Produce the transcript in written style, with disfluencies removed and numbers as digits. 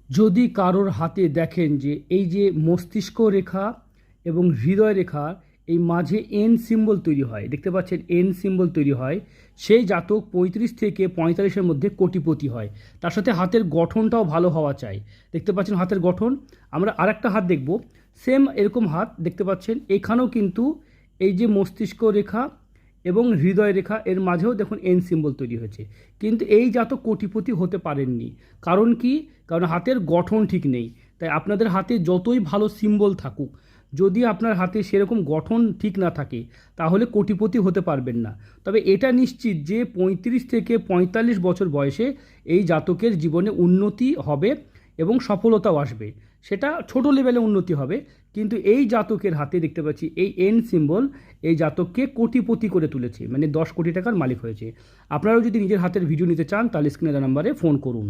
যদি কারোর হাতে দেখেন যে এই যে মস্তিষ্ক রেখা এবং হৃদয় রেখা এই মাঝে এন সিম্বল তৈরি হয়, দেখতে পাচ্ছেন এন সিম্বল তৈরি হয়, সেই জাতক 35 থেকে 45-এর মধ্যে কোটিপতি হয়। তার সাথে হাতের গঠনটাও ভালো হওয়া চাই। দেখতে পাচ্ছেন হাতের গঠন। আমরা আরেকটা হাত দেখব, সেম এরকম হাত দেখতে পাচ্ছেন, এখানেও কিন্তু এই যে মস্তিষ্ক রেখা এবং হৃদয় রেখা এর মাঝেও দেখুন এন সিম্বল তৈরি হয়েছে। কিন্তু এই জাতক কোটিপতি হতে পারেননি। কারণ কি? কারণ হাতের গঠন ঠিক নেই। তাই আপনাদের হাতে যতই ভালো সিম্বল থাকুক, যদি আপনার হাতে সেরকম গঠন ঠিক না থাকে তাহলে কোটিপতি হতে পারবেন না। তবে এটা নিশ্চিত যে 35 থেকে 45 বছর বয়সে এই জাতকের জীবনে উন্নতি হবে এবং সফলতাও আসবে। সেটা ছোট লেভেলে উন্নতি হবে, কিন্তু এই জাতকের হাতে দেখতে পাচ্ছি এই এন সিম্বল এই জাতককে কোটিপতি করে তুলেছে, মানে 10 কোটি টাকার মালিক হয়েছে। আপনারাও যদি নিজের হাতের ভিডিও নিতে চান তাহলে স্ক্রিনে দেওয়া নাম্বারে ফোন করুন।